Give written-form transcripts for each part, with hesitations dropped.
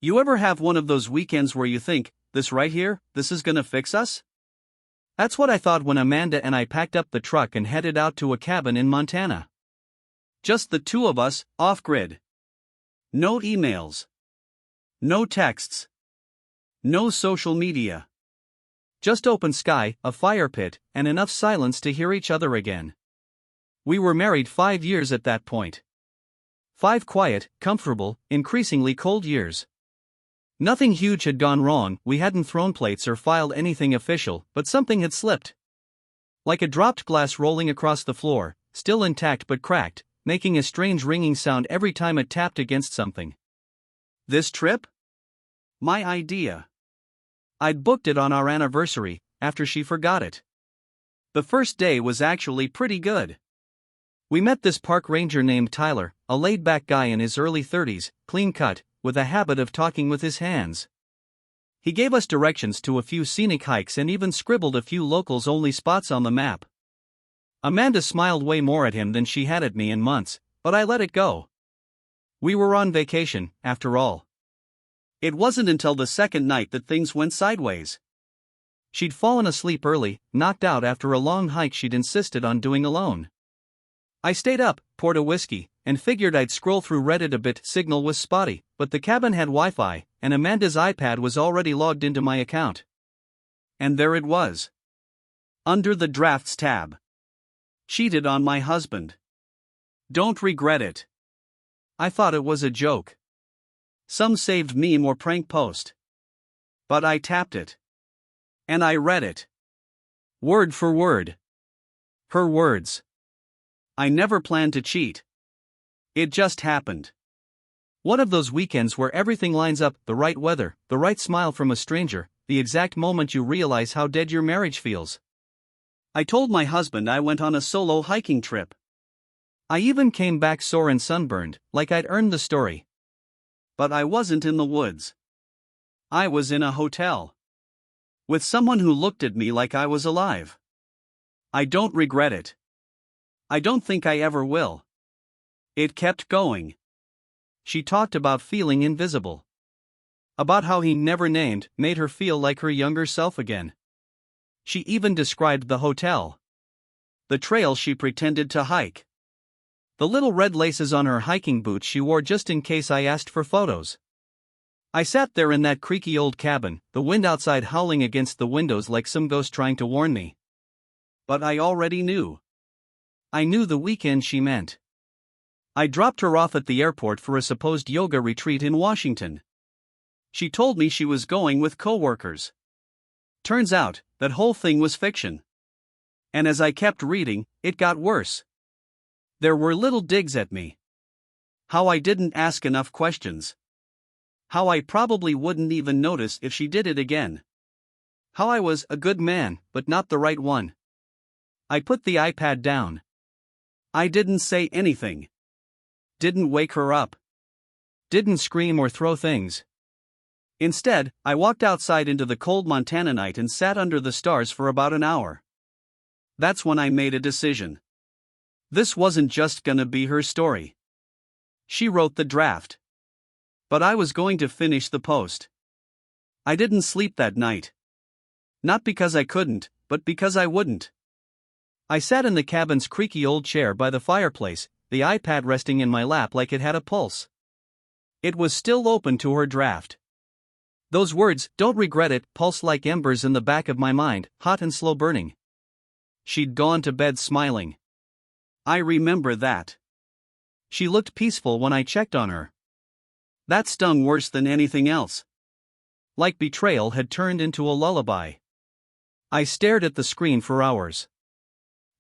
You ever have one of those weekends where you think, this right here, this is gonna fix us? That's what I thought when Amanda and I packed up the truck and headed out to a cabin in Montana. Just the two of us, off-grid. No emails. No texts. No social media. Just open sky, a fire pit, and enough silence to hear each other again. We were married 5 years at that point. 5 quiet, comfortable, increasingly cold years. Nothing huge had gone wrong, we hadn't thrown plates or filed anything official, but something had slipped. Like a dropped glass rolling across the floor, still intact but cracked, making a strange ringing sound every time it tapped against something. This trip? My idea. I'd booked it on our anniversary, after she forgot it. The first day was actually pretty good. We met this park ranger named Tyler, a laid-back guy in his early 30s, clean-cut, with a habit of talking with his hands. He gave us directions to a few scenic hikes and even scribbled a few locals-only spots on the map. Amanda smiled way more at him than she had at me in months, but I let it go. We were on vacation, after all. It wasn't until the second night that things went sideways. She'd fallen asleep early, knocked out after a long hike she'd insisted on doing alone. I stayed up, poured a whiskey, and figured I'd scroll through Reddit a bit. Signal was spotty, but the cabin had Wi-Fi, and Amanda's iPad was already logged into my account. And there it was. Under the Drafts tab. Cheated on my husband. Don't regret it. I thought it was a joke. Some saved meme or prank post. But I tapped it. And I read it. Word for word. Her words. I never planned to cheat. It just happened. One of those weekends where everything lines up, the right weather, the right smile from a stranger, the exact moment you realize how dead your marriage feels. I told my husband I went on a solo hiking trip. I even came back sore and sunburned, like I'd earned the story. But I wasn't in the woods. I was in a hotel. With someone who looked at me like I was alive. I don't regret it. I don't think I ever will. It kept going. She talked about feeling invisible. About how he never named made her feel like her younger self again. She even described the hotel. The trail she pretended to hike. The little red laces on her hiking boots she wore just in case I asked for photos. I sat there in that creaky old cabin, the wind outside howling against the windows like some ghost trying to warn me. But I already knew. I knew the weekend she meant. I dropped her off at the airport for a supposed yoga retreat in Washington. She told me she was going with coworkers. Turns out, that whole thing was fiction. And as I kept reading, it got worse. There were little digs at me. How I didn't ask enough questions. How I probably wouldn't even notice if she did it again. How I was a good man, but not the right one. I put the iPad down. I didn't say anything. Didn't wake her up. Didn't scream or throw things. Instead, I walked outside into the cold Montana night and sat under the stars for about an hour. That's when I made a decision. This wasn't just gonna be her story. She wrote the draft. But I was going to finish the post. I didn't sleep that night. Not because I couldn't, but because I wouldn't. I sat in the cabin's creaky old chair by the fireplace, the iPad resting in my lap like it had a pulse. It was still open to her draft. Those words, don't regret it, pulsed like embers in the back of my mind, hot and slow burning. She'd gone to bed smiling. I remember that. She looked peaceful when I checked on her. That stung worse than anything else. Like betrayal had turned into a lullaby. I stared at the screen for hours.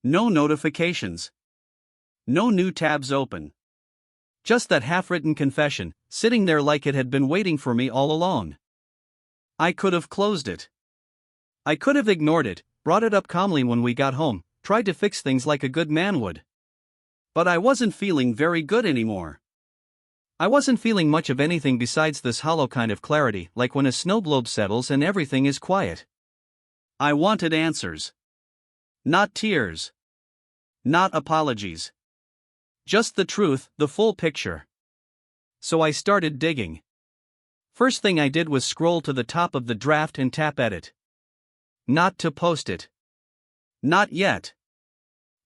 No notifications. No new tabs open. Just that half-written confession, sitting there like it had been waiting for me all along. I could have closed it. I could have ignored it, brought it up calmly when we got home, tried to fix things like a good man would. But I wasn't feeling very good anymore. I wasn't feeling much of anything besides this hollow kind of clarity, like when a snow globe settles and everything is quiet. I wanted answers. Not tears. Not apologies. Just the truth, the full picture. So I started digging. First thing I did was scroll to the top of the draft and tap edit. Not to post it. Not yet.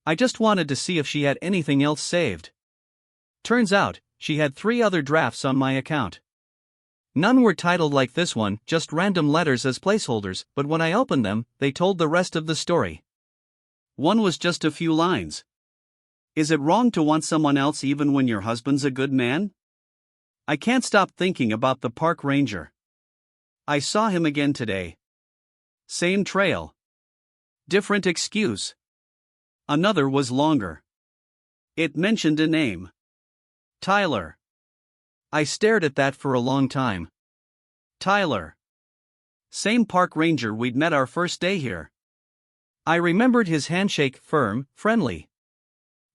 I just wanted to see if she had anything else saved. Turns out, she had 3 other drafts on my account. None were titled like this one, just random letters as placeholders, but when I opened them, they told the rest of the story. One was just a few lines. Is it wrong to want someone else even when your husband's a good man? I can't stop thinking about the park ranger. I saw him again today. Same trail. Different excuse. Another was longer. It mentioned a name. Tyler. I stared at that for a long time. Tyler. Same park ranger we'd met our first day here. I remembered his handshake, firm, friendly.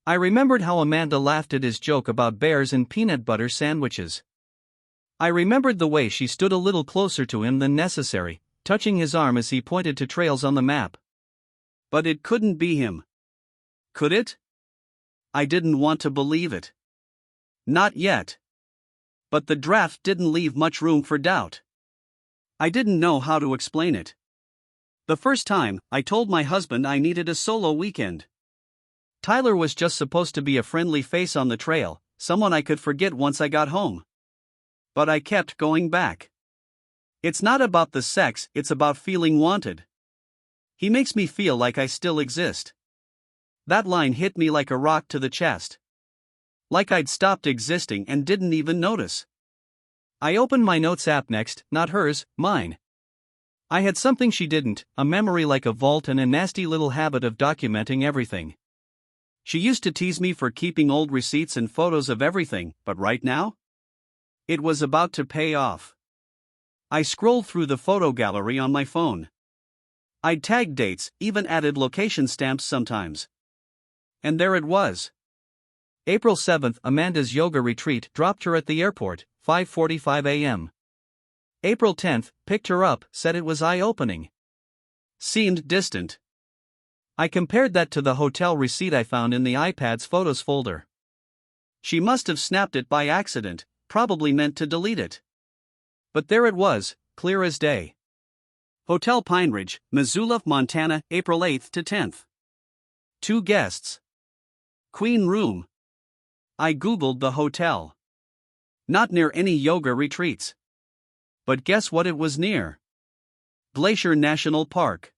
I remembered how Amanda laughed at his joke about bears and peanut butter sandwiches. I remembered the way she stood a little closer to him than necessary, touching his arm as he pointed to trails on the map. But it couldn't be him. Could it? I didn't want to believe it. Not yet. But the draft didn't leave much room for doubt. I didn't know how to explain it. The first time, I told my husband I needed a solo weekend. Tyler was just supposed to be a friendly face on the trail, someone I could forget once I got home. But I kept going back. It's not about the sex, it's about feeling wanted. He makes me feel like I still exist. That line hit me like a rock to the chest. Like I'd stopped existing and didn't even notice. I opened my notes app next, not hers, mine. I had something she didn't, a memory like a vault and a nasty little habit of documenting everything. She used to tease me for keeping old receipts and photos of everything, but right now? It was about to pay off. I scrolled through the photo gallery on my phone. I'd tagged dates, even added location stamps sometimes. And there it was. April 7th, Amanda's yoga retreat dropped her at the airport, 5:45 a.m. April 10th, picked her up, said it was eye-opening. Seemed distant. I compared that to the hotel receipt I found in the iPad's photos folder. She must have snapped it by accident, probably meant to delete it. But there it was, clear as day. Hotel Pine Ridge, Missoula, Montana, April 8th to 10th. 2 guests. Queen room. I googled the hotel. Not near any yoga retreats. But guess what it was near? Glacier National Park.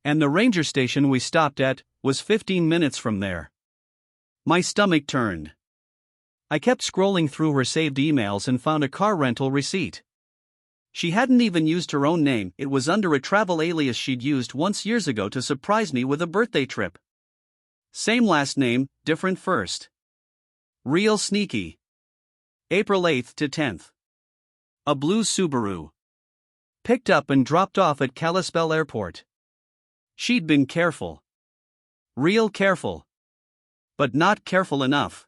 And the ranger station we stopped at was 15 minutes from there. My stomach turned. I kept scrolling through her saved emails and found a car rental receipt. She hadn't even used her own name, it was under a travel alias she'd used once years ago to surprise me with a birthday trip. Same last name, different first. Real sneaky. April 8th to 10th. A blue Subaru. Picked up and dropped off at Kalispell Airport. She'd been careful. Real careful. But not careful enough.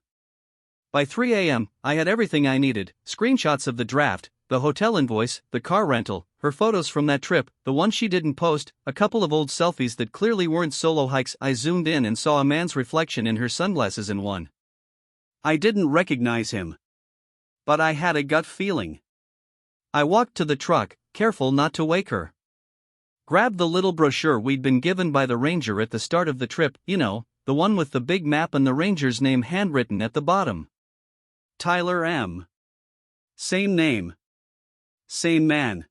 By 3 a.m., I had everything I needed, screenshots of the draft, the hotel invoice, the car rental, her photos from that trip, the one she didn't post, a couple of old selfies that clearly weren't solo hikes. I zoomed in and saw a man's reflection in her sunglasses in one. I didn't recognize him. But I had a gut feeling. I walked to the truck, careful not to wake her. Grabbed the little brochure we'd been given by the ranger at the start of the trip, you know, the one with the big map and the ranger's name handwritten at the bottom. Tyler M. Same name. Same man.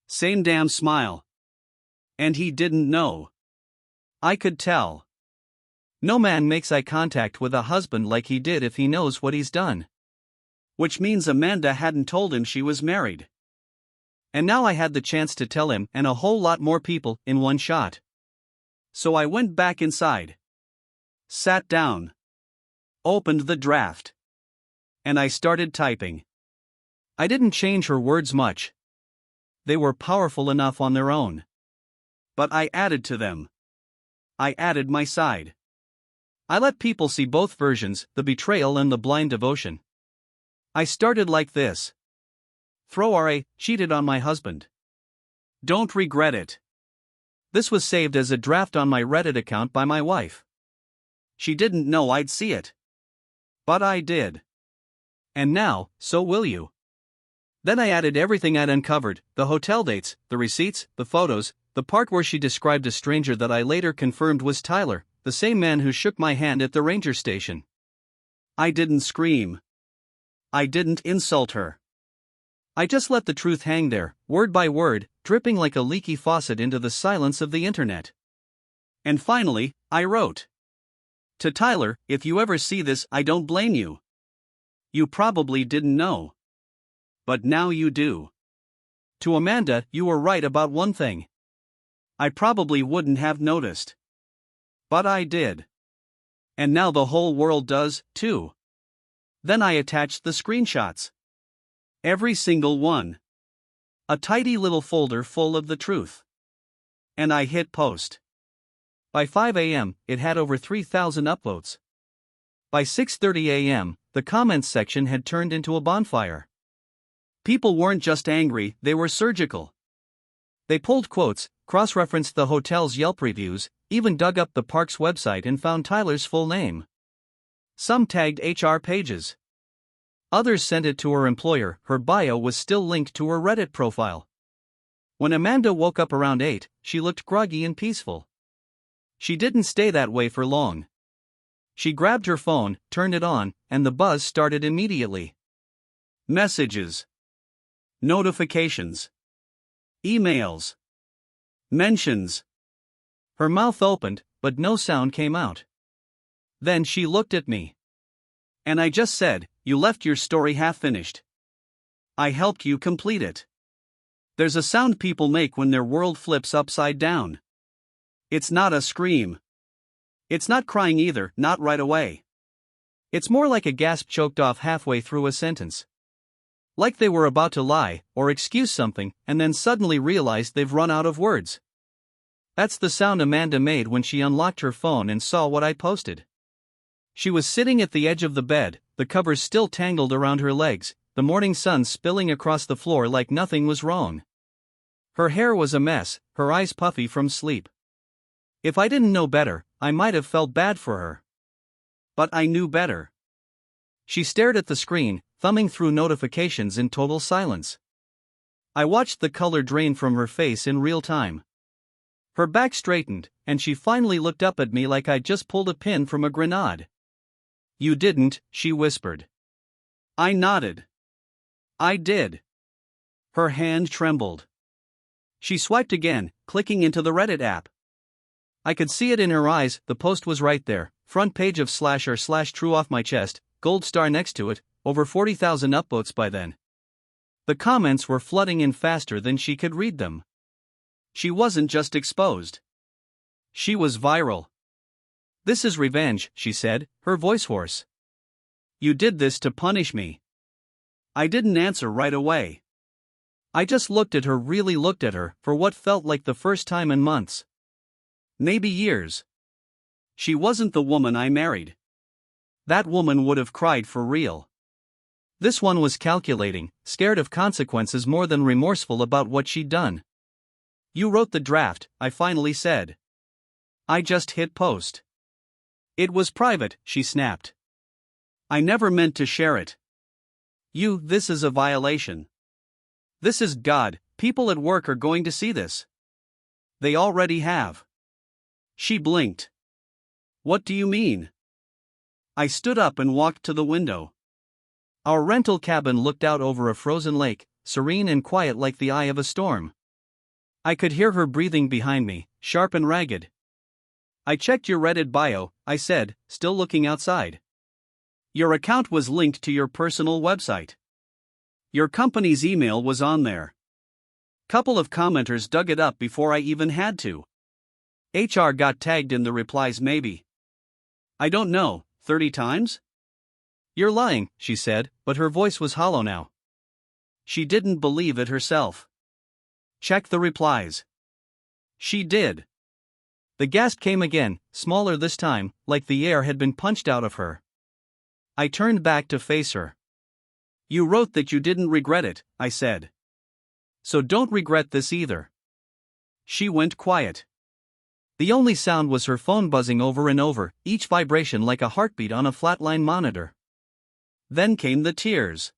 Same damn smile. And he didn't know. I could tell. No man makes eye contact with a husband like he did if he knows what he's done. Which means Amanda hadn't told him she was married. And now I had the chance to tell him and a whole lot more people in one shot. So I went back inside. Sat down. Opened the draft. And I started typing. I didn't change her words much. They were powerful enough on their own. But I added to them. I added my side. I let people see both versions, the betrayal and the blind devotion. I started like this. Throw RA, cheated on my husband. Don't regret it. This was saved as a draft on my Reddit account by my wife. She didn't know I'd see it. But I did. And now, so will you. Then I added everything I'd uncovered, the hotel dates, the receipts, the photos, the part where she described a stranger that I later confirmed was Tyler, the same man who shook my hand at the ranger station. I didn't scream. I didn't insult her. I just let the truth hang there, word by word, dripping like a leaky faucet into the silence of the internet. And finally, I wrote. To Tyler, if you ever see this, I don't blame you. You probably didn't know. But now you do. To Amanda, you were right about one thing. I probably wouldn't have noticed. But I did. And now the whole world does, too. Then I attached the screenshots. Every single one. A tidy little folder full of the truth. And I hit post. By 5 a.m., it had over 3,000 upvotes. By 6:30 a.m., the comments section had turned into a bonfire. People weren't just angry, they were surgical. They pulled quotes, cross-referenced the hotel's Yelp reviews, even dug up the park's website and found Tyler's full name. Some tagged HR pages. Others sent it to her employer. Her bio was still linked to her Reddit profile. When Amanda woke up around 8, she looked groggy and peaceful. She didn't stay that way for long. She grabbed her phone, turned it on, and the buzz started immediately. Messages. Notifications. Emails. Mentions. Her mouth opened, but no sound came out. Then she looked at me. And I just said, you left your story half finished. I helped you complete it. There's a sound people make when their world flips upside down. It's not a scream. It's not crying either, not right away. It's more like a gasp choked off halfway through a sentence. Like they were about to lie, or excuse something, and then suddenly realized they've run out of words. That's the sound Amanda made when she unlocked her phone and saw what I posted. She was sitting at the edge of the bed, the covers still tangled around her legs, the morning sun spilling across the floor like nothing was wrong. Her hair was a mess, her eyes puffy from sleep. If I didn't know better, I might have felt bad for her. But I knew better. She stared at the screen, thumbing through notifications in total silence. I watched the color drain from her face in real time. Her back straightened, and she finally looked up at me like I'd just pulled a pin from a grenade. You didn't, she whispered. I nodded. I did. Her hand trembled. She swiped again, clicking into the Reddit app. I could see it in her eyes. The post was right there, front page of /r/true off my chest, gold star next to it, over 40,000 upvotes by then. The comments were flooding in faster than she could read them. She wasn't just exposed. She was viral. This is revenge, she said, her voice hoarse. You did this to punish me. I didn't answer right away. I just looked at her, really looked at her, for what felt like the first time in months. Maybe years. She wasn't the woman I married. That woman would have cried for real. This one was calculating, scared of consequences more than remorseful about what she'd done. You wrote the draft, I finally said. I just hit post. It was private, she snapped. I never meant to share it. This is a violation. This is God, people at work are going to see this. They already have. She blinked. What do you mean? I stood up and walked to the window. Our rental cabin looked out over a frozen lake, serene and quiet like the eye of a storm. I could hear her breathing behind me, sharp and ragged. I checked your Reddit bio, I said, still looking outside. Your account was linked to your personal website. Your company's email was on there. Couple of commenters dug it up before I even had to. HR got tagged in the replies maybe. I don't know, 30 times? You're lying, she said, but her voice was hollow now. She didn't believe it herself. Check the replies. She did. The gasp came again, smaller this time, like the air had been punched out of her. I turned back to face her. You wrote that you didn't regret it, I said. So don't regret this either. She went quiet. The only sound was her phone buzzing over and over, each vibration like a heartbeat on a flatline monitor. Then came the tears.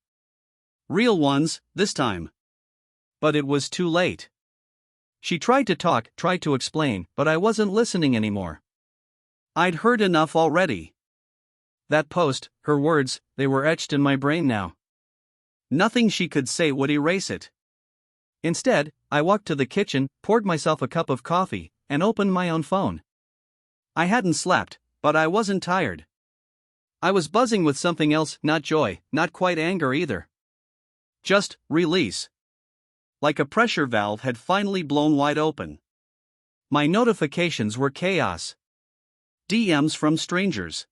Real ones, this time. But it was too late. She tried to talk, tried to explain, but I wasn't listening anymore. I'd heard enough already. That post, her words, they were etched in my brain now. Nothing she could say would erase it. Instead, I walked to the kitchen, poured myself a cup of coffee, and opened my own phone. I hadn't slept, but I wasn't tired. I was buzzing with something else, not joy, not quite anger either. Just release. Like a pressure valve had finally blown wide open. My notifications were chaos. DMs from strangers.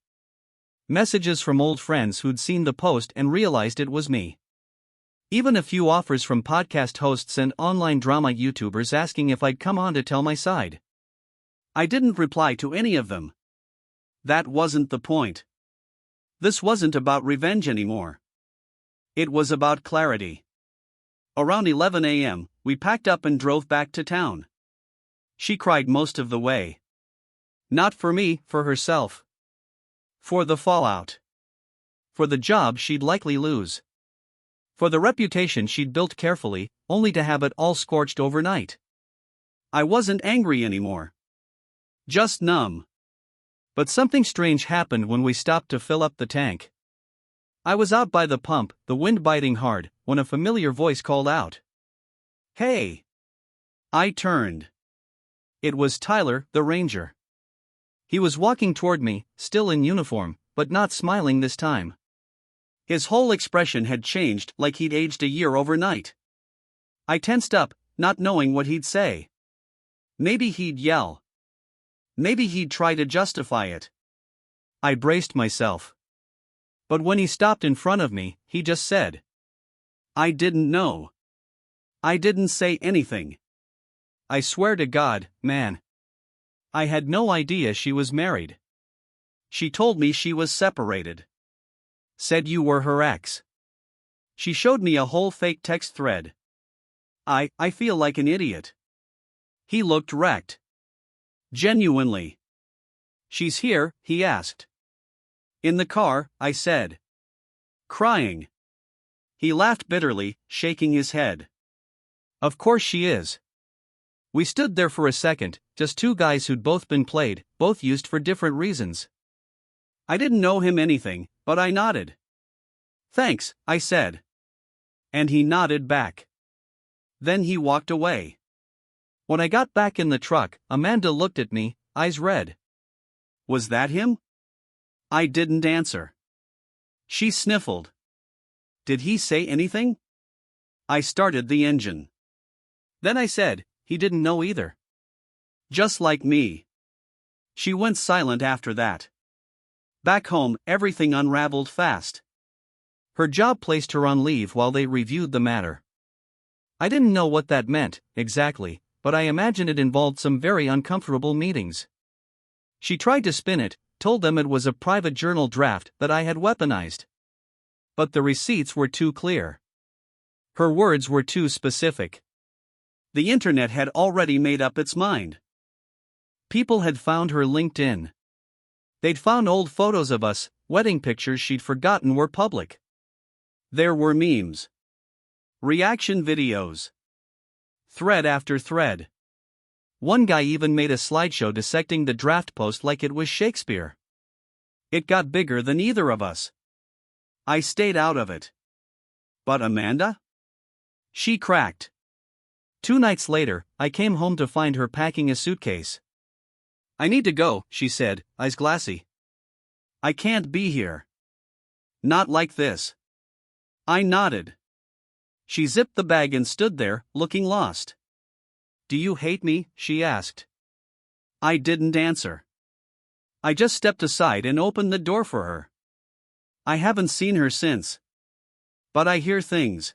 Messages from old friends who'd seen the post and realized it was me. Even a few offers from podcast hosts and online drama YouTubers asking if I'd come on to tell my side. I didn't reply to any of them. That wasn't the point. This wasn't about revenge anymore. It was about clarity. Around 11 a.m., we packed up and drove back to town. She cried most of the way. Not for me, for herself. For the fallout. For the job she'd likely lose. For the reputation she'd built carefully, only to have it all scorched overnight. I wasn't angry anymore. Just numb. But something strange happened when we stopped to fill up the tank. I was out by the pump, the wind biting hard, when a familiar voice called out. Hey! I turned. It was Tyler, the ranger. He was walking toward me, still in uniform, but not smiling this time. His whole expression had changed, like he'd aged a year overnight. I tensed up, not knowing what he'd say. Maybe he'd yell. Maybe he'd try to justify it. I braced myself. But when he stopped in front of me, he just said, I didn't know. I didn't say anything. I swear to God, man. I had no idea she was married. She told me she was separated. Said you were her ex. She showed me a whole fake text thread. I feel like an idiot. He looked wrecked. Genuinely. She's here, he asked. In the car, I said. Crying. He laughed bitterly, shaking his head. Of course she is. We stood there for a second, just two guys who'd both been played, both used for different reasons. I didn't know him anything, but I nodded. Thanks, I said. And he nodded back. Then he walked away. When I got back in the truck, Amanda looked at me, eyes red. Was that him? I didn't answer. She sniffled. Did he say anything? I started the engine. Then I said, he didn't know either. Just like me. She went silent after that. Back home, everything unraveled fast. Her job placed her on leave while they reviewed the matter. I didn't know what that meant, exactly, but I imagine it involved some very uncomfortable meetings. She tried to spin it, told them it was a private journal draft that I had weaponized. But the receipts were too clear. Her words were too specific. The internet had already made up its mind. People had found her LinkedIn. They'd found old photos of us, wedding pictures she'd forgotten were public. There were memes. Reaction videos. Thread after thread. One guy even made a slideshow dissecting the draft post like it was Shakespeare. It got bigger than either of us. I stayed out of it. But Amanda? She cracked. 2 nights later, I came home to find her packing a suitcase. I need to go, she said, eyes glassy. I can't be here. Not like this. I nodded. She zipped the bag and stood there, looking lost. Do you hate me? She asked. I didn't answer. I just stepped aside and opened the door for her. I haven't seen her since. But I hear things.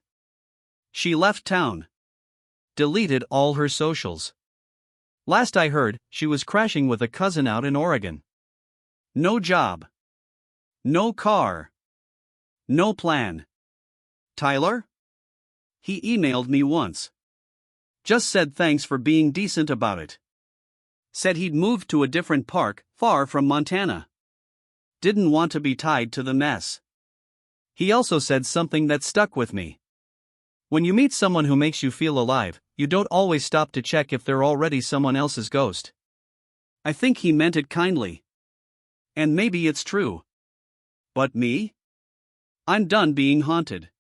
She left town. Deleted all her socials. Last I heard, she was crashing with a cousin out in Oregon. No job. No car. No plan. Tyler? He emailed me once. Just said thanks for being decent about it. Said he'd moved to a different park, far from Montana. Didn't want to be tied to the mess. He also said something that stuck with me. When you meet someone who makes you feel alive, you don't always stop to check if they're already someone else's ghost. I think he meant it kindly. And maybe it's true. But me? I'm done being haunted.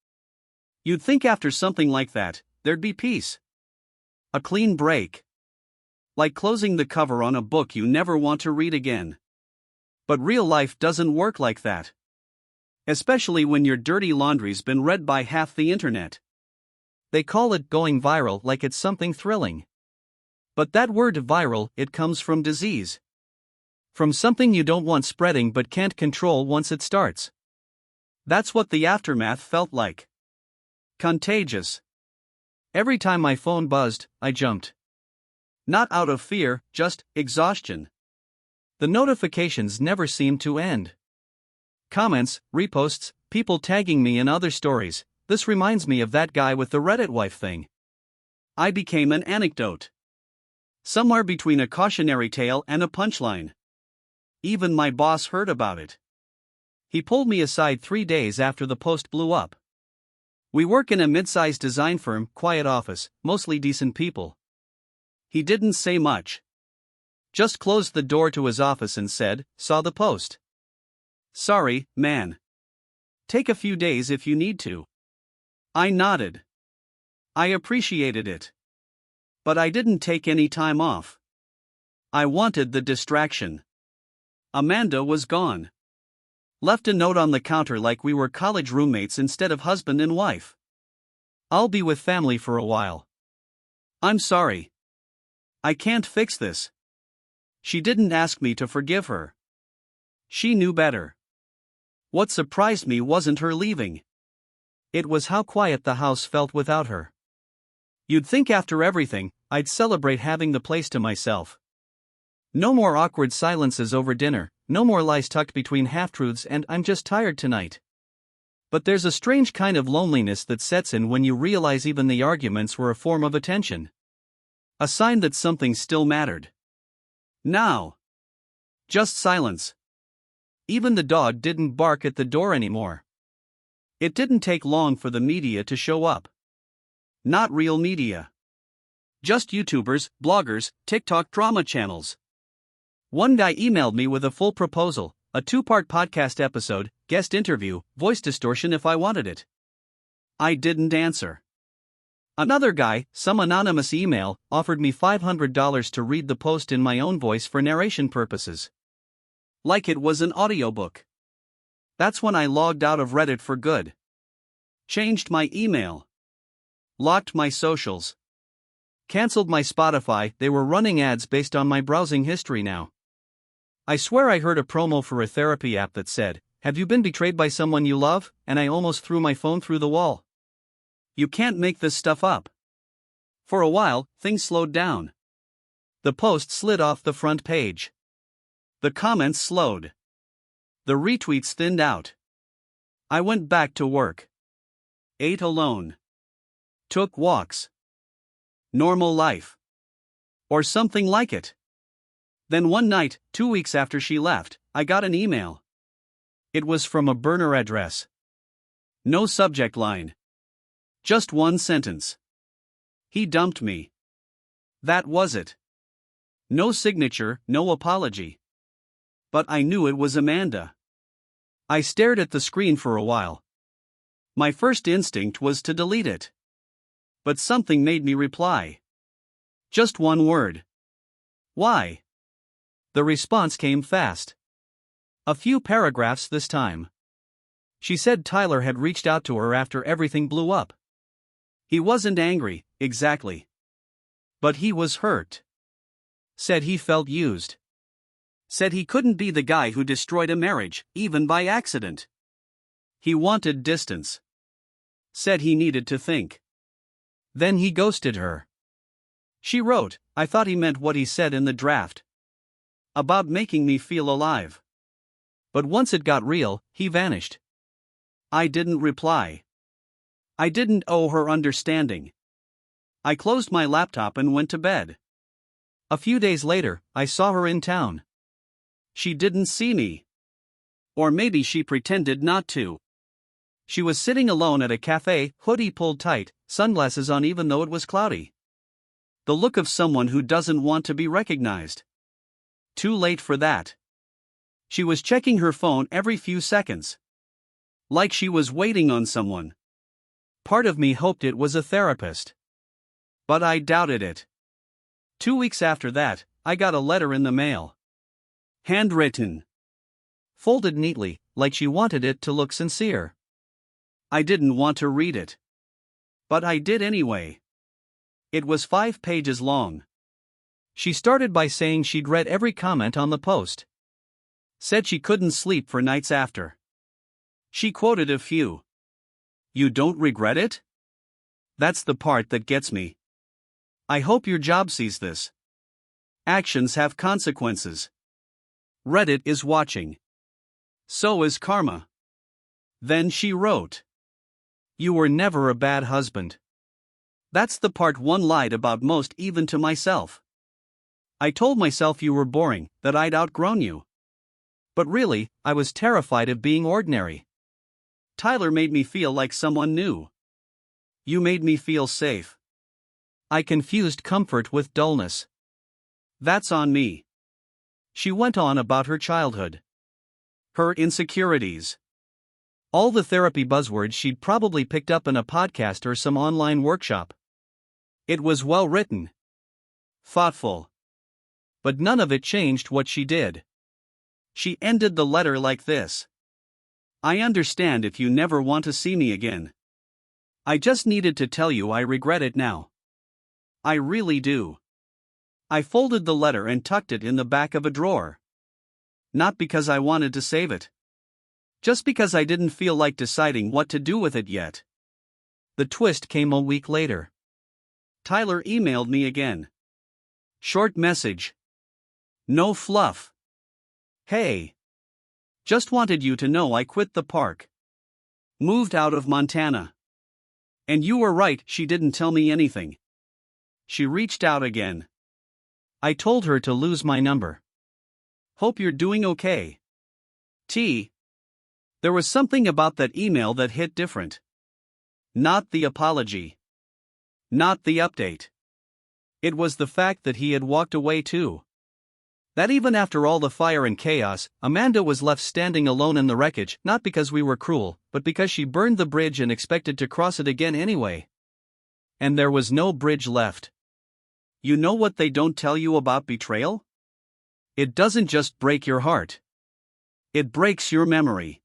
You'd think after something like that, there'd be peace. A clean break. Like closing the cover on a book you never want to read again. But real life doesn't work like that. Especially when your dirty laundry's been read by half the internet. They call it going viral like it's something thrilling. But that word viral, it comes from disease. From something you don't want spreading but can't control once it starts. That's what the aftermath felt like. Contagious. Every time my phone buzzed, I jumped. Not out of fear, just exhaustion. The notifications never seemed to end. Comments, reposts, people tagging me in other stories. This reminds me of that guy with the Reddit wife thing. I became an anecdote. Somewhere between a cautionary tale and a punchline. Even my boss heard about it. He pulled me aside 3 days after the post blew up. We work in a mid-sized design firm, quiet office, mostly decent people. He didn't say much. Just closed the door to his office and said, "Saw the post. Sorry, man. Take a few days if you need to." I nodded. I appreciated it. But I didn't take any time off. I wanted the distraction. Amanda was gone. Left a note on the counter like we were college roommates instead of husband and wife. "I'll be with family for a while. I'm sorry. I can't fix this." She didn't ask me to forgive her. She knew better. What surprised me wasn't her leaving. It was how quiet the house felt without her. You'd think after everything, I'd celebrate having the place to myself. No more awkward silences over dinner, no more lies tucked between half-truths and "I'm just tired tonight." But there's a strange kind of loneliness that sets in when you realize even the arguments were a form of attention. A sign that something still mattered. Now. Just silence. Even the dog didn't bark at the door anymore. It didn't take long for the media to show up. Not real media. Just YouTubers, bloggers, TikTok drama channels. One guy emailed me with a full proposal, a 2-part podcast episode, guest interview, voice distortion if I wanted it. I didn't answer. Another guy, some anonymous email, offered me $500 to read the post in my own voice for narration purposes. Like it was an audiobook. That's when I logged out of Reddit for good. Changed my email. Locked my socials. Cancelled my Spotify. They were running ads based on my browsing history now. I swear I heard a promo for a therapy app that said, "Have you been betrayed by someone you love?" and I almost threw my phone through the wall. You can't make this stuff up. For a while, things slowed down. The post slid off the front page. The comments slowed. The retweets thinned out. I went back to work. Ate alone. Took walks. Normal life. Or something like it. Then one night, 2 weeks after she left, I got an email. It was from a burner address. No subject line. Just one sentence. He dumped me. That was it. No signature, no apology. But I knew it was Amanda. I stared at the screen for a while. My first instinct was to delete it. But something made me reply. Just one word. Why? The response came fast. A few paragraphs this time. She said Tyler had reached out to her after everything blew up. He wasn't angry, exactly. But he was hurt. Said he felt used. Said he couldn't be the guy who destroyed a marriage, even by accident. He wanted distance. Said he needed to think. Then he ghosted her. She wrote, "I thought he meant what he said in the draft. About making me feel alive. But once it got real, he vanished." I didn't reply. I didn't owe her understanding. I closed my laptop and went to bed. A few days later, I saw her in town. She didn't see me. Or maybe she pretended not to. She was sitting alone at a cafe, hoodie pulled tight, sunglasses on even though it was cloudy. The look of someone who doesn't want to be recognized. Too late for that. She was checking her phone every few seconds. Like she was waiting on someone. Part of me hoped it was a therapist. But I doubted it. 2 weeks after that, I got a letter in the mail. Handwritten. Folded neatly, like she wanted it to look sincere. I didn't want to read it. But I did anyway. It was 5 pages long. She started by saying she'd read every comment on the post. Said she couldn't sleep for nights after. She quoted a few. "You don't regret it?" That's the part that gets me. I hope your job sees this. Actions have consequences. Reddit is watching. So is karma. Then she wrote, "You were never a bad husband." That's the part one lied about most, even to myself. I told myself you were boring, that I'd outgrown you. But really, I was terrified of being ordinary. Tyler made me feel like someone new. You made me feel safe. I confused comfort with dullness. That's on me. She went on about her childhood. Her insecurities. All the therapy buzzwords she'd probably picked up in a podcast or some online workshop. It was well written. Thoughtful. But none of it changed what she did. She ended the letter like this. "I understand if you never want to see me again. I just needed to tell you I regret it now. I really do." I folded the letter and tucked it in the back of a drawer. Not because I wanted to save it. Just because I didn't feel like deciding what to do with it yet. The twist came a week later. Tyler emailed me again. Short message. No fluff. "Hey. Just wanted you to know I quit the park. Moved out of Montana. And you were right, she didn't tell me anything. She reached out again. I told her to lose my number. Hope you're doing okay. T." There was something about that email that hit different. Not the apology. Not the update. It was the fact that he had walked away too. That even after all the fire and chaos, Amanda was left standing alone in the wreckage, not because we were cruel, but because she burned the bridge and expected to cross it again anyway. And there was no bridge left. You know what they don't tell you about betrayal? It doesn't just break your heart. It breaks your memory.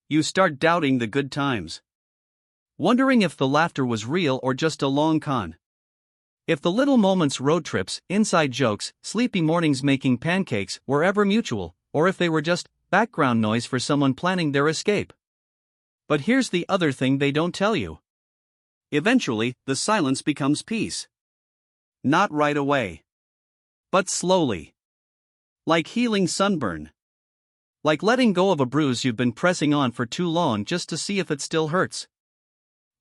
You start doubting the good times. Wondering if the laughter was real or just a long con. If the little moments, road trips, inside jokes, sleepy mornings making pancakes were ever mutual, or if they were just background noise for someone planning their escape. But here's the other thing they don't tell you. Eventually, the silence becomes peace. Not right away. But slowly. Like healing sunburn. Like letting go of a bruise you've been pressing on for too long just to see if it still hurts.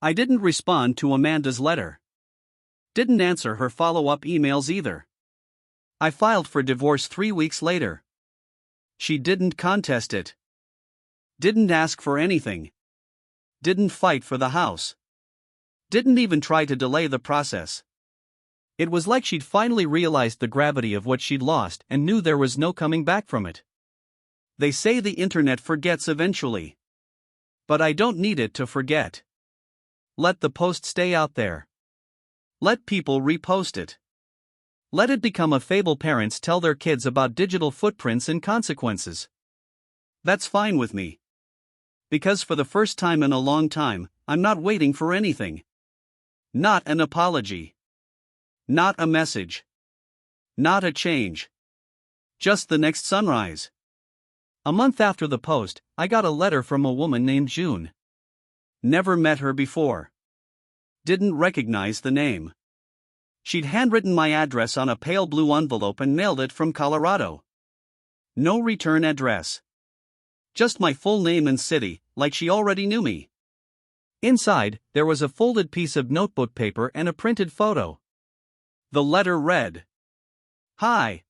I didn't respond to Amanda's letter. Didn't answer her follow-up emails either. I filed for divorce 3 weeks later. She didn't contest it. Didn't ask for anything. Didn't fight for the house. Didn't even try to delay the process. It was like she'd finally realized the gravity of what she'd lost and knew there was no coming back from it. They say the internet forgets eventually. But I don't need it to forget. Let the post stay out there. Let people repost it. Let it become a fable parents tell their kids about digital footprints and consequences. That's fine with me. Because for the first time in a long time, I'm not waiting for anything. Not an apology. Not a message. Not a change. Just the next sunrise. A month after the post, I got a letter from a woman named June. Never met her before. Didn't recognize the name. She'd handwritten my address on a pale blue envelope and mailed it from Colorado. No return address. Just my full name and city, like she already knew me. Inside, there was a folded piece of notebook paper and a printed photo. The letter read, "Hi.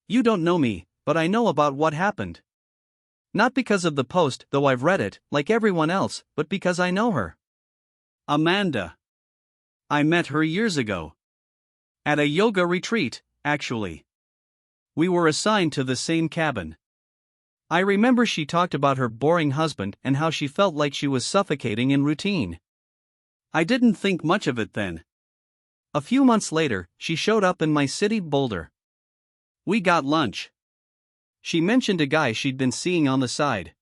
You don't know me, but I know about what happened. Not because of the post, though I've read it, like everyone else, but because I know her. Amanda. I met her years ago. At a yoga retreat, actually. We were assigned to the same cabin. I remember she talked about her boring husband and how she felt like she was suffocating in routine. I didn't think much of it then. A few months later, she showed up in my city, Boulder. We got lunch. She mentioned a guy she'd been seeing on the side.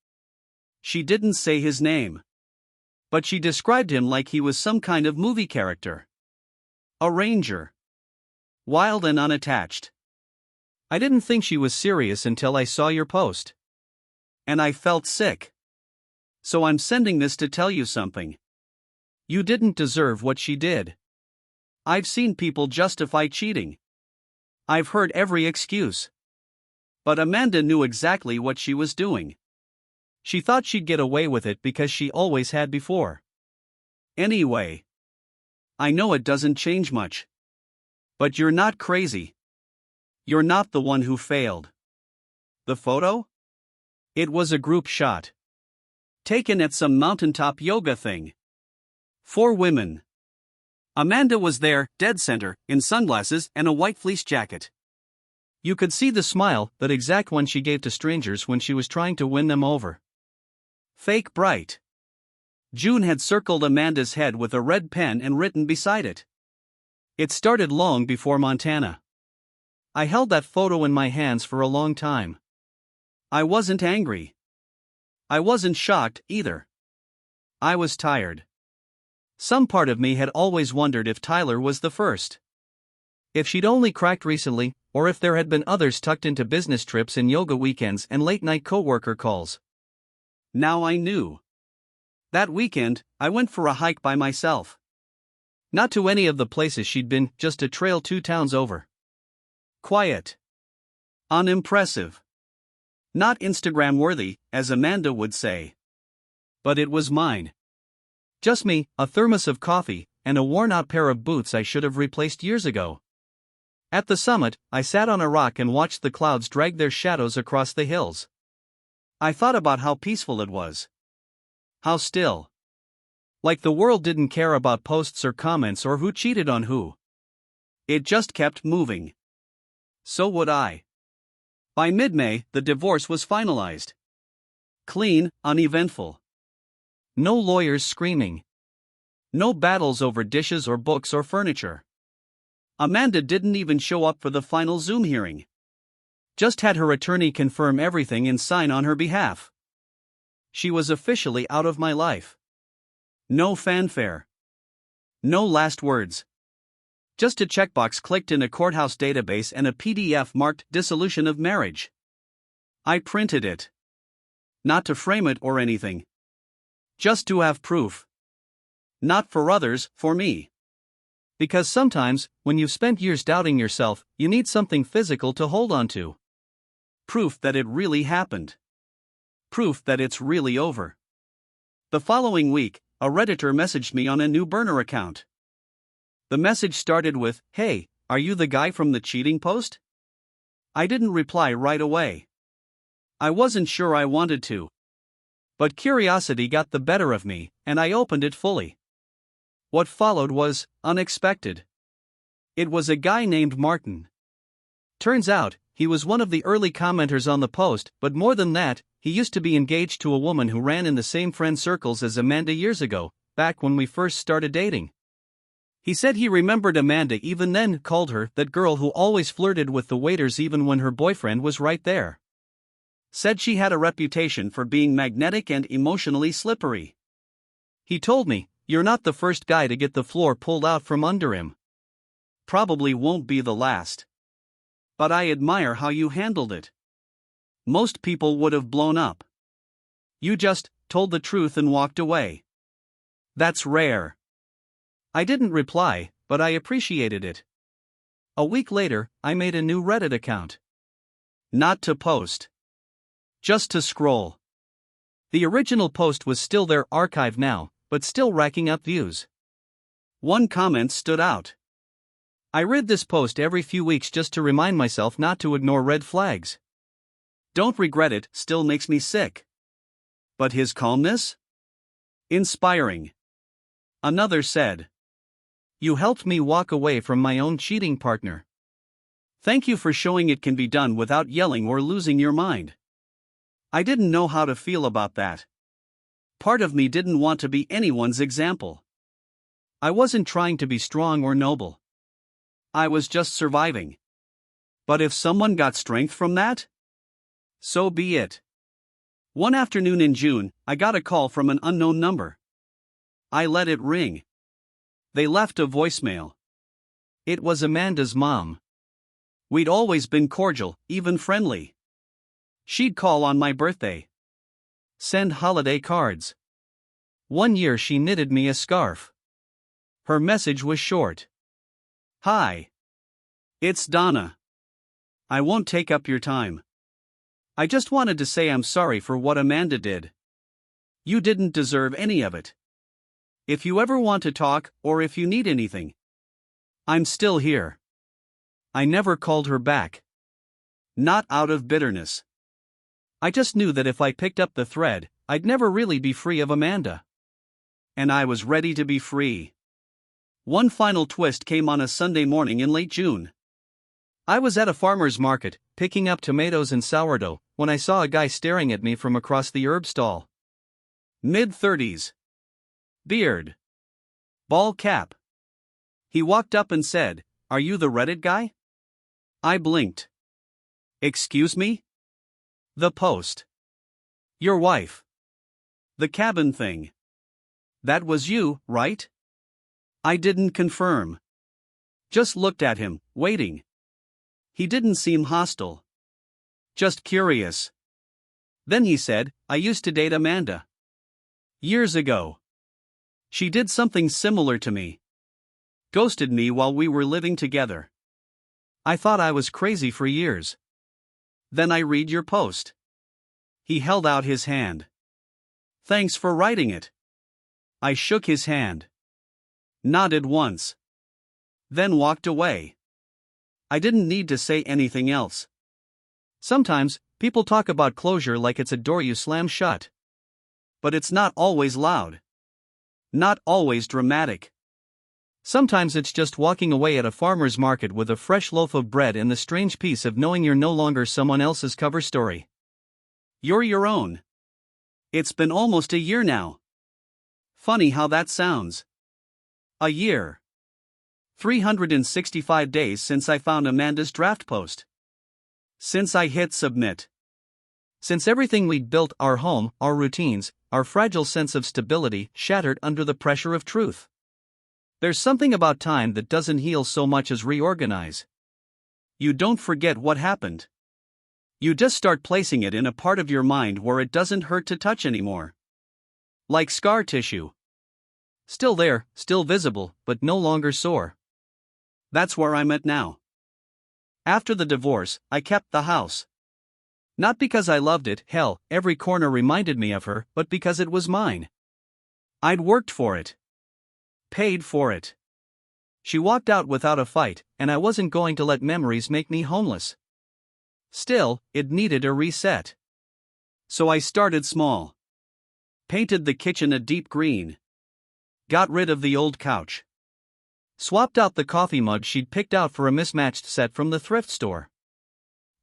She didn't say his name. But she described him like he was some kind of movie character. A ranger. Wild and unattached. I didn't think she was serious until I saw your post. And I felt sick. So I'm sending this to tell you something. You didn't deserve what she did. I've seen people justify cheating. I've heard every excuse. But Amanda knew exactly what she was doing. She thought she'd get away with it because she always had before. Anyway, I know it doesn't change much. But you're not crazy. You're not the one who failed. The photo? It was a group shot. Taken at some mountaintop yoga thing. 4 women. Amanda was there, dead center, in sunglasses and a white fleece jacket. You could see the smile, that exact one she gave to strangers when she was trying to win them over. Fake bright. June had circled Amanda's head with a red pen and written beside it. It started long before Montana. I held that photo in my hands for a long time. I wasn't angry. I wasn't shocked, either. I was tired. Some part of me had always wondered if Tyler was the first. If she'd only cracked recently, or if there had been others tucked into business trips and yoga weekends and late-night coworker calls. Now I knew. That weekend, I went for a hike by myself. Not to any of the places she'd been, just a trail 2 towns over. Quiet. Unimpressive. Not Instagram-worthy, as Amanda would say. But it was mine. Just me, a thermos of coffee, and a worn-out pair of boots I should have replaced years ago. At the summit, I sat on a rock and watched the clouds drag their shadows across the hills. I thought about how peaceful it was. How still. Like the world didn't care about posts or comments or who cheated on who. It just kept moving. So would I. By mid-May, the divorce was finalized. Clean, uneventful. No lawyers screaming. No battles over dishes or books or furniture. Amanda didn't even show up for the final Zoom hearing. Just had her attorney confirm everything and sign on her behalf. She was officially out of my life. No fanfare. No last words. Just a checkbox clicked in a courthouse database and a PDF marked Dissolution of Marriage. I printed it. Not to frame it or anything. Just to have proof. Not for others, for me. Because sometimes, when you've spent years doubting yourself, you need something physical to hold on to. Proof that it really happened. Proof that it's really over. The following week, a Redditor messaged me on a new burner account. The message started with, "Hey, are you the guy from the cheating post?" I didn't reply right away. I wasn't sure I wanted to. But curiosity got the better of me, and I opened it fully. What followed was unexpected. It was a guy named Martin. Turns out, he was one of the early commenters on the post, but more than that, he used to be engaged to a woman who ran in the same friend circles as Amanda years ago, back when we first started dating. He said he remembered Amanda even then, called her that girl who always flirted with the waiters even when her boyfriend was right there. Said she had a reputation for being magnetic and emotionally slippery. He told me, "You're not the first guy to get the floor pulled out from under him. Probably won't be the last. But I admire how you handled it. Most people would have blown up. You just told the truth and walked away. That's rare." I didn't reply, but I appreciated it. A week later, I made a new Reddit account. Not to post. Just to scroll. The original post was still there, archived now, but still racking up views. One comment stood out. I read this post every few weeks just to remind myself not to ignore red flags. Don't regret it still makes me sick. But his calmness? Inspiring. Another said. You helped me walk away from my own cheating partner. Thank you for showing it can be done without yelling or losing your mind. I didn't know how to feel about that. Part of me didn't want to be anyone's example. I wasn't trying to be strong or noble. I was just surviving. But if someone got strength from that? So be it. One afternoon in June, I got a call from an unknown number. I let it ring. They left a voicemail. It was Amanda's mom. We'd always been cordial, even friendly. She'd call on my birthday. Send holiday cards. One year she knitted me a scarf. Her message was short. Hi. It's Donna. I won't take up your time. I just wanted to say I'm sorry for what Amanda did. You didn't deserve any of it. If you ever want to talk, or if you need anything, I'm still here. I never called her back. Not out of bitterness. I just knew that if I picked up the thread, I'd never really be free of Amanda. And I was ready to be free. One final twist came on a Sunday morning in late June. I was at a farmer's market, picking up tomatoes and sourdough, when I saw a guy staring at me from across the herb stall. Mid-30s. Beard. Ball cap. He walked up and said, "Are you the Reddit guy?" I blinked. Excuse me? The post. Your wife. The cabin thing. That was you, right? I didn't confirm. Just looked at him, waiting. He didn't seem hostile. Just curious. Then he said, I used to date Amanda. Years ago. She did something similar to me. Ghosted me while we were living together. I thought I was crazy for years. Then I read your post. He held out his hand. Thanks for writing it. I shook his hand. Nodded once. Then walked away. I didn't need to say anything else. Sometimes, people talk about closure like it's a door you slam shut. But it's not always loud. Not always dramatic. Sometimes it's just walking away at a farmer's market with a fresh loaf of bread and the strange peace of knowing you're no longer someone else's cover story. You're your own. It's been almost a year now. Funny how that sounds. A year. 365 days since I found Amanda's draft post. Since I hit submit. Since everything we'd built, our home, our routines, our fragile sense of stability, shattered under the pressure of truth. There's something about time that doesn't heal so much as reorganize. You don't forget what happened. You just start placing it in a part of your mind where it doesn't hurt to touch anymore. Like scar tissue. Still there, still visible, but no longer sore. That's where I'm at now. After the divorce, I kept the house. Not because I loved it, hell, every corner reminded me of her, but because it was mine. I'd worked for it. Paid for it. She walked out without a fight, and I wasn't going to let memories make me homeless. Still, it needed a reset. So I started small. Painted the kitchen a deep green. Got rid of the old couch. Swapped out the coffee mug she'd picked out for a mismatched set from the thrift store.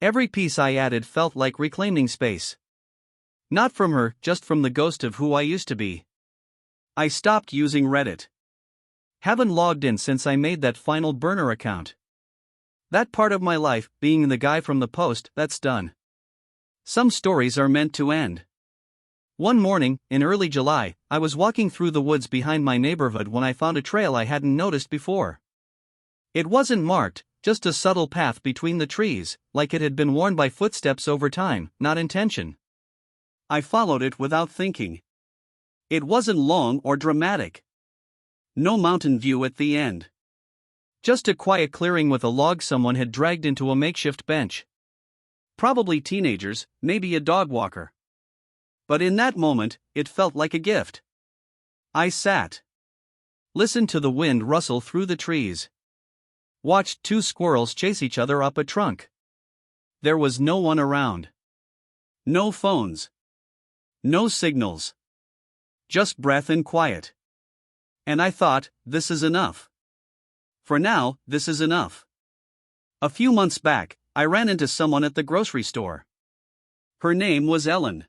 Every piece I added felt like reclaiming space. Not from her, just from the ghost of who I used to be. I stopped using Reddit. Haven't logged in since I made that final burner account. That part of my life, being the guy from the post, that's done. Some stories are meant to end. One morning, in early July, I was walking through the woods behind my neighborhood when I found a trail I hadn't noticed before. It wasn't marked, just a subtle path between the trees, like it had been worn by footsteps over time, not intention. I followed it without thinking. It wasn't long or dramatic. No mountain view at the end. Just a quiet clearing with a log someone had dragged into a makeshift bench. Probably teenagers, maybe a dog walker. But in that moment, it felt like a gift. I sat. Listened to the wind rustle through the trees. Watched two squirrels chase each other up a trunk. There was no one around. No phones. No signals. Just breath and quiet. And I thought, this is enough. For now, this is enough. A few months back, I ran into someone at the grocery store. Her name was Ellen.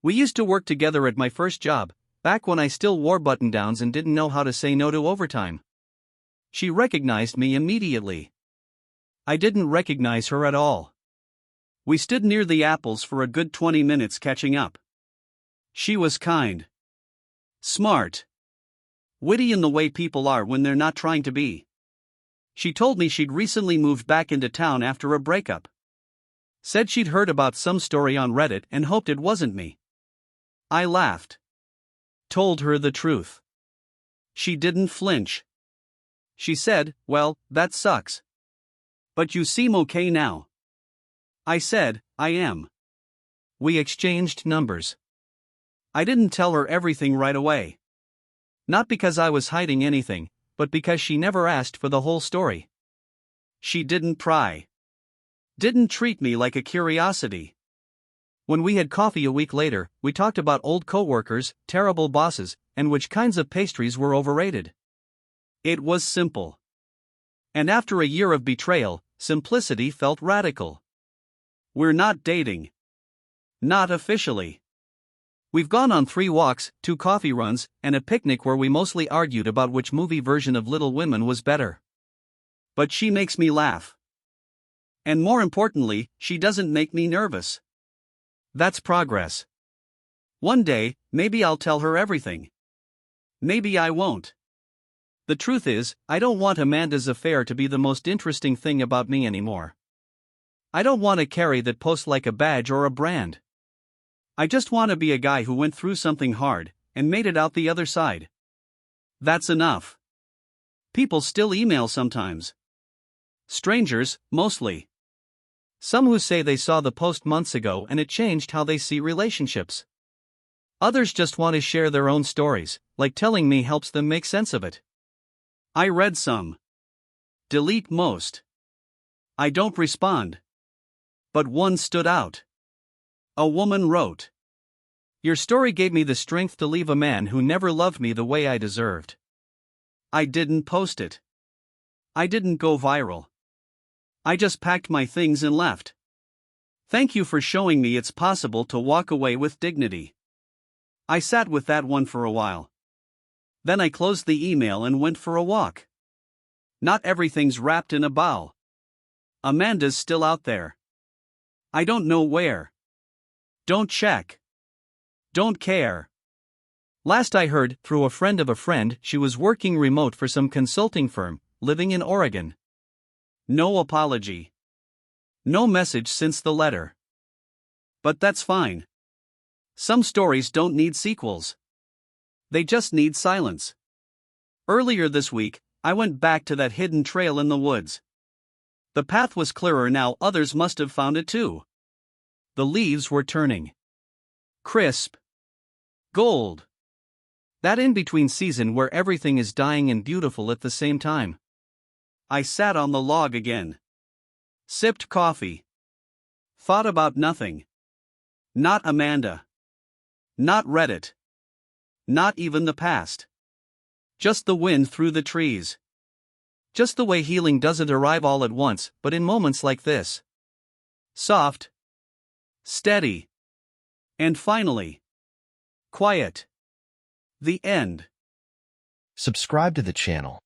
We used to work together at my first job, back when I still wore button-downs and didn't know how to say no to overtime. She recognized me immediately. I didn't recognize her at all. We stood near the apples for a good 20 minutes catching up. She was kind. Smart. Witty in the way people are when they're not trying to be. She told me she'd recently moved back into town after a breakup. Said she'd heard about some story on Reddit and hoped it wasn't me. I laughed. Told her the truth. She didn't flinch. She said, "Well, that sucks. But you seem okay now." I said, "I am." We exchanged numbers. I didn't tell her everything right away. Not because I was hiding anything, but because she never asked for the whole story. She didn't pry. Didn't treat me like a curiosity. When we had coffee a week later, we talked about old coworkers, terrible bosses, and which kinds of pastries were overrated. It was simple. And after a year of betrayal, simplicity felt radical. We're not dating. Not officially. We've gone on 3 walks, 2 coffee runs, and a picnic where we mostly argued about which movie version of Little Women was better. But she makes me laugh. And more importantly, she doesn't make me nervous. That's progress. One day, maybe I'll tell her everything. Maybe I won't. The truth is, I don't want Amanda's affair to be the most interesting thing about me anymore. I don't want to carry that post like a badge or a brand. I just want to be a guy who went through something hard and made it out the other side. That's enough. People still email sometimes. Strangers, mostly. Some who say they saw the post months ago and it changed how they see relationships. Others just want to share their own stories, like telling me helps them make sense of it. I read some. Delete most. I don't respond. But one stood out. A woman wrote, "Your story gave me the strength to leave a man who never loved me the way I deserved." I didn't post it. I didn't go viral. I just packed my things and left. Thank you for showing me it's possible to walk away with dignity. I sat with that one for a while. Then I closed the email and went for a walk. Not everything's wrapped in a bow. Amanda's still out there. I don't know where. Don't check. Don't care. Last I heard, through a friend of a friend, she was working remote for some consulting firm, living in Oregon. No apology. No message since the letter. But that's fine. Some stories don't need sequels. They just need silence. Earlier this week, I went back to that hidden trail in the woods. The path was clearer now, others must have found it too. The leaves were turning. Crisp. Gold. That in-between season where everything is dying and beautiful at the same time. I sat on the log again. Sipped coffee. Thought about nothing. Not Amanda. Not Reddit. Not even the past. Just the wind through the trees. Just the way healing doesn't arrive all at once, but in moments like this. Soft. Steady. And finally. Quiet. The end. Subscribe to the channel